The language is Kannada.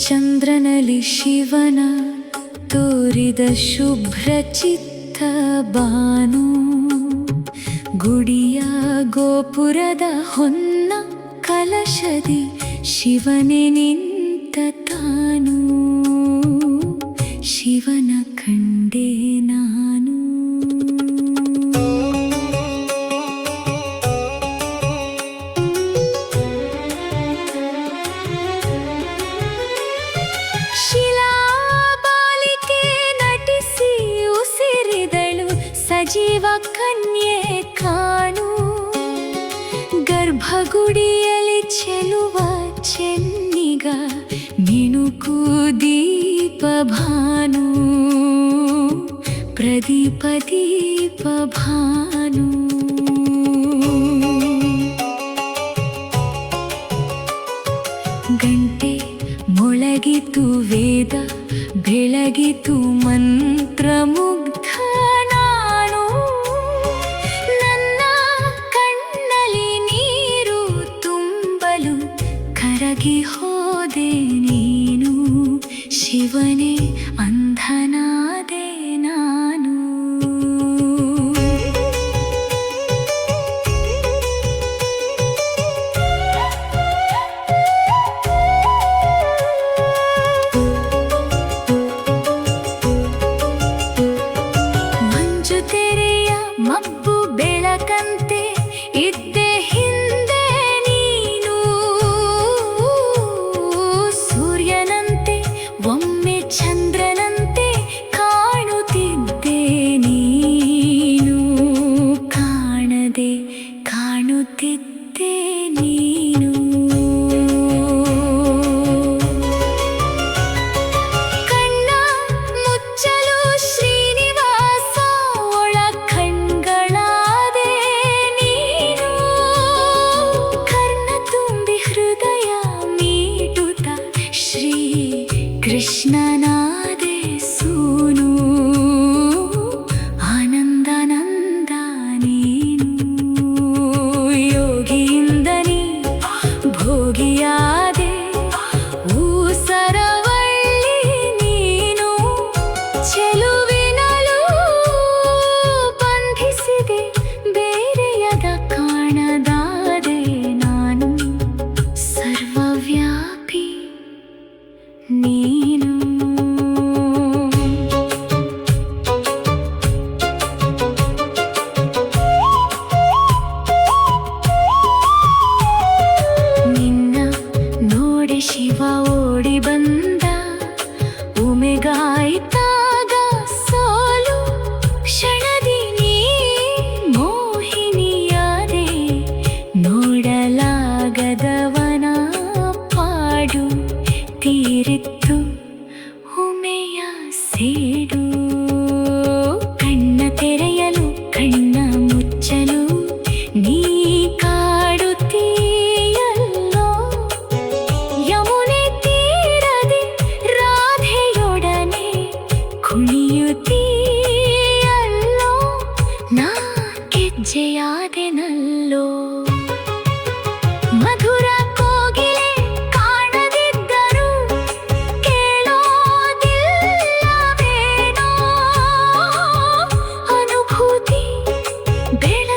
ಚಂದ್ರನಲ್ಲಿ ಶಿವನ ತೋರಿದ ಶುಭ್ರ ಚಿತ್ತ ಬಾನು, ಗುಡಿಯ ಗೋಪುರದ ಹೊನ್ನ ಕಲಶದಿ ಶಿವನೇ ನಿಂತ ತಾನು, ಶಿವನ ಕಂಡೆ ನಾನು. ಶಿಲಾಬಾಲಿಕೆ ನಟಿಸಿ ಉಸಿರಿದಳು ಸಜೀವ ಕನ್ಯೆ ಕಾಣು, ಗರ್ಭಗುಡಿಯಲ್ಲಿ ಚೆಲುವ ಚೆನ್ನಿಗ ಮಿಣುಕು ದೀಪ ಭಾನು, ಪ್ರದೀಪ ದೀಪ ಭಾನು. ಗಂಟೆ ಮೊಳಗಿತು ವೇದ ಬೆಳಗಿತು ಮಂತ್ರ ಮುಗ್ಧ ನಾನು, ನನ್ನ ಕಣ್ಣಲ್ಲಿ ನೀರು ತುಂಬಲು ಕರಗಿ ಹೋದೆ ನೀನು, ಶಿವನೇ ಅಂಧನಾದೆ ನಾನು. ಮಂಜು ತೆರೆಯ ಮಬ್ಬು ಬೆಳಕಂತೆ ಇದ್ದೆ ಹಿಂದೆ ನೀನು, ಸೂರ್ಯನಂತೆ ಒಮ್ಮೆ ಚಂದ್ರನಂತೆ ಕಾಣುತ್ತಿದ್ದೆ ನೀನು, ಕಾಣದೆ ಕಾಣುತ್ತಿದ್ದೆ ನೀನು. ಕಣ್ಣ ಮುಚ್ಚಲು ಶ್ರೀನಿವಾಸ ಒಳ ಕಣ್ಗಳಾದೆ ನೀನು, ಕರ್ಣ ತುಂಬಿ ಹೃದಯ ಮೀಟುತ್ತ ಶ್ರೀ ಕೃಷ್ಣನಾದೆ ಸೂನು, ಆನಂದಾನಂದ ನೀನು. ಯೋಗಿಯಿಂದ ನೀ ಭೋಗಿಯಾದೆ ಊಸರವಳ್ಳಿ ನೀನು, ಚೆಲುವಿನಲು ಬಂಧಿಸಿದೆ ಬೇರೆಯದ ಕಾಣದಾದೆ ನಾನು, ಸರ್ವವ್ಯಾಪಿ ನೀನು. ನಿನ್ನ ನೋಡೆ ಶಿವ ಓಡಿ ಬಂದ, ಉಮೆಗಾಯ್ತಾಗ ಸೋಲು ಕ್ಷಣದಿ ನೀ ಮೋಹಿನಿಯಾದೆ, ನೋಡಲಾಗದವನ ಪಾಡು ತೀರಿತ್ತು ಉಮೆಯ ಸೇಡು. ಕಣ್ಣ ತೆರೆಯಲು ಕಣ್ಣ ಮುಚ್ಚಲು ನೀ ಕಾಡುತ್ತೀಯಲ್ಲೋ, ಯಮುನೆ ತೀರದೆ ರಾಧೆಯೊಡನೆ ಕುಣಿಯುತ್ತೀಯಲ್ಲೋ, ನಾ ಗೆಜ್ಜೆಯಾದೆನಲ್ಲೋ. ಮಧುರ ಕೋಗಿಲೆ ಕಾಣದಿದ್ದರೂ ಕೇಳೋದಿಲ್ಲವೇನೋ, ಅನುಭೂತಿ ಬೆಳ